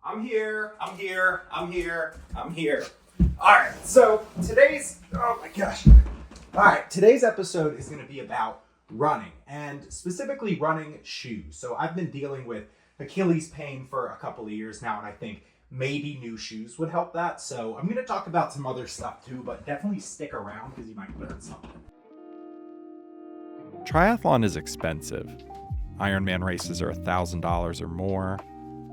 I'm here. All right, so today's episode is going to be about running, and specifically running shoes. So I've been dealing with Achilles pain for a couple of years now, and I think maybe new shoes would help that. So I'm going to talk about some other stuff too, but definitely stick around because you might learn something. Triathlon is expensive. Ironman races are $1,000 or more,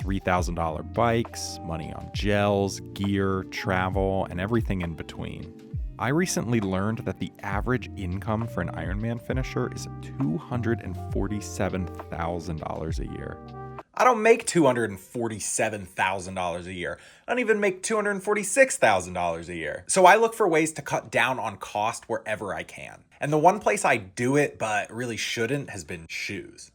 $3,000 bikes, money on gels, gear, travel, and everything in between. I recently learned that the average income for an Ironman finisher is $247,000 a year. I don't make $247,000 a year. I don't even make $246,000 a year. So I look for ways to cut down on cost wherever I can. And the one place I do it but really shouldn't has been shoes.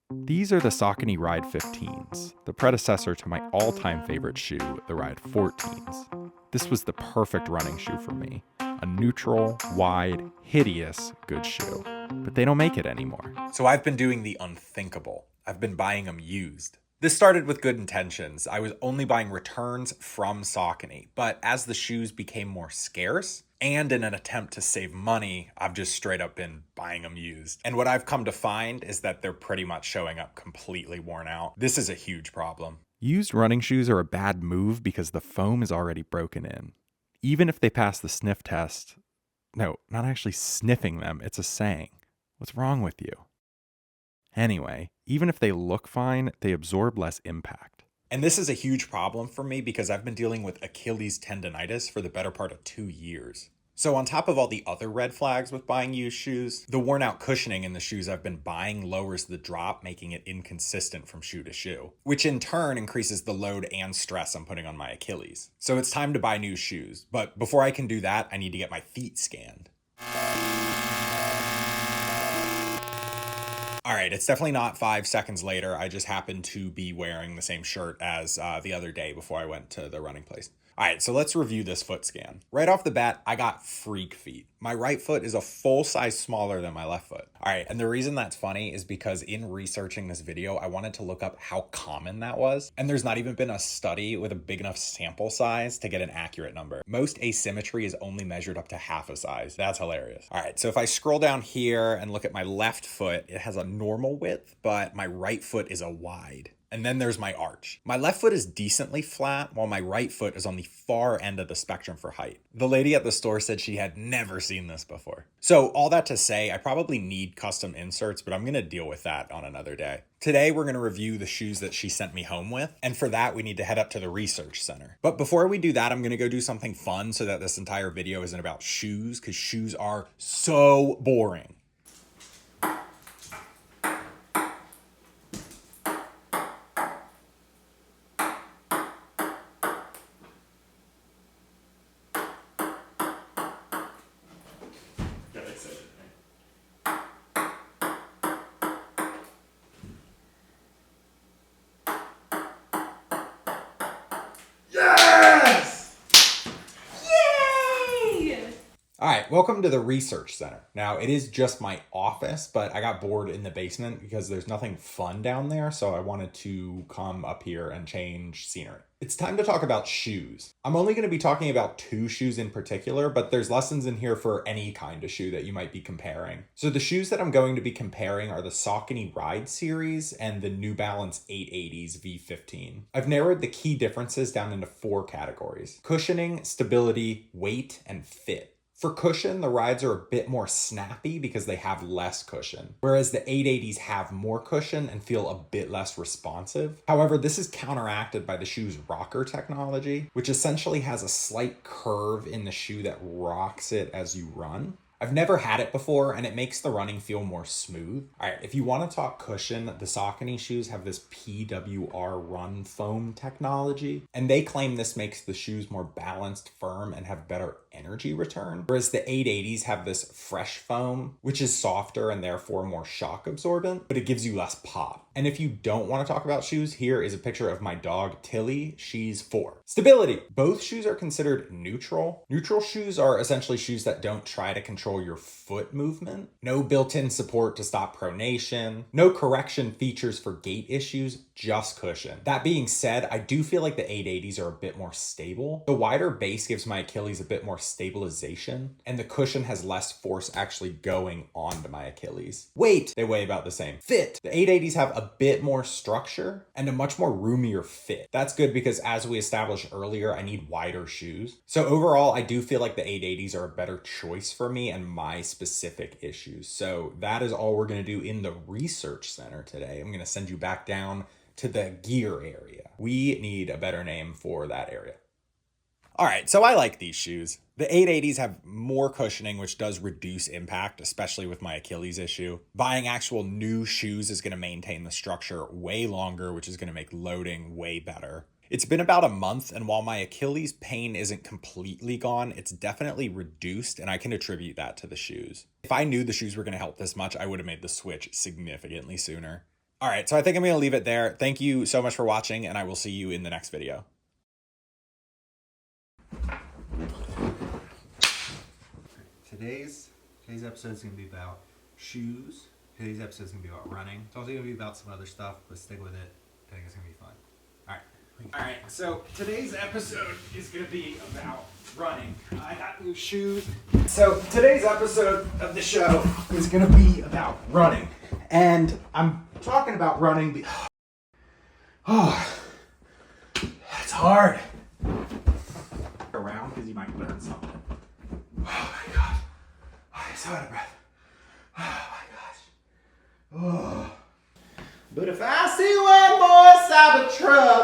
These are the Saucony Ride 15s, the predecessor to my all-time favorite shoe, the Ride 14s. This was the perfect running shoe for me. A neutral, wide, hideous, good shoe. But they don't make it anymore. So I've been doing the unthinkable. I've been buying them used. This started with good intentions. I was only buying returns from Saucony, but as the shoes became more scarce, and in an attempt to save money, I've just straight up been buying them used. And what I've come to find is that they're pretty much showing up completely worn out. This is a huge problem. Used running shoes are a bad move because the foam is already broken in. Even if they pass the sniff test, no, not actually sniffing them, it's a saying. What's wrong with you? Anyway, even if they look fine, they absorb less impact. And this is a huge problem for me because I've been dealing with Achilles tendonitis for the better part of 2 years. So on top of all the other red flags with buying used shoes, the worn out cushioning in the shoes I've been buying lowers the drop, making it inconsistent from shoe to shoe, which in turn increases the load and stress I'm putting on my Achilles. So it's time to buy new shoes. But before I can do that, I need to get my feet scanned. All right, it's definitely not 5 seconds later. I just happened to be wearing the same shirt as the other day before I went to the running place. All right, so let's review this foot scan. Right off the bat, I got freak feet. My right foot is a full size smaller than my left foot. All right, and the reason that's funny is because in researching this video, I wanted to look up how common that was. And there's not even been a study with a big enough sample size to get an accurate number. Most asymmetry is only measured up to half a size. That's hilarious. All right, so if I scroll down here and look at my left foot, it has a normal width, but my right foot is a wide. And then there's my arch. My left foot is decently flat, while my right foot is on the far end of the spectrum for height. The lady at the store said she had never seen this before. So all that to say, I probably need custom inserts, but I'm gonna deal with that on another day. Today, we're gonna review the shoes that she sent me home with, and for that, we need to head up to the research center. But before we do that, I'm gonna go do something fun so that this entire video isn't about shoes, because shoes are so boring. Yes! Yay! All right, welcome to the research center. Now, it is just my office, but I got bored in the basement because there's nothing fun down there, so I wanted to come up here and change scenery. It's time to talk about shoes. I'm only going to be talking about 2 shoes in particular, but there's lessons in here for any kind of shoe that you might be comparing. So the shoes that I'm going to be comparing are the Saucony Ride series and the New Balance 880s v15. I've narrowed the key differences down into 4 categories: cushioning, stability, weight, and fit. For cushion, the rides are a bit more snappy because they have less cushion, whereas the 880s have more cushion and feel a bit less responsive. However, this is counteracted by the shoe's rocker technology, which essentially has a slight curve in the shoe that rocks it as you run. I've never had it before, and it makes the running feel more smooth. All right, if you want to talk cushion, the Saucony shoes have this PWR Run foam technology, and they claim this makes the shoes more balanced, firm, and have better energy return. Whereas the 880s have this fresh foam, which is softer and therefore more shock absorbent, but it gives you less pop. And if you don't want to talk about shoes, here is a picture of my dog, Tilly. She's 4. Stability. Both shoes are considered neutral. Neutral shoes are essentially shoes that don't try to control control your foot movement, no built-in support to stop pronation, no correction features for gait issues, just cushion. That being said, I do feel like the 880s are a bit more stable. The wider base gives my Achilles a bit more stabilization, and the cushion has less force actually going onto my Achilles. Weight, they weigh about the same. Fit, the 880s have a bit more structure and a much more roomier fit. That's good because as we established earlier, I need wider shoes. So overall, I do feel like the 880s are a better choice for me and my specific issues. So that is all we're gonna do in the research center today. I'm gonna send you back down to the gear area. We need a better name for that area. All right, so I like these shoes. The 880s have more cushioning, which does reduce impact, especially with my Achilles issue. Buying actual new shoes is gonna maintain the structure way longer, which is gonna make loading way better. It's been about a month, and while my Achilles pain isn't completely gone, it's definitely reduced, and I can attribute that to the shoes. If I knew the shoes were gonna help this much, I would have made the switch significantly sooner. All right, so I think I'm gonna leave it there. Thank you so much for watching, and I will see you in the next video. Today's episode is going to be about shoes. Today's episode is going to be about running. It's also going to be about some other stuff, but stick with it. I think it's going to be fun. All right, so today's episode is going to be about running. I got new shoes. So today's episode of the show is going to be about running. And I'm talking about running it's hard. Around because you might learn something. Oh my god. I'm so out of breath. Oh my gosh. Oh. But if I see one more Cybertruck,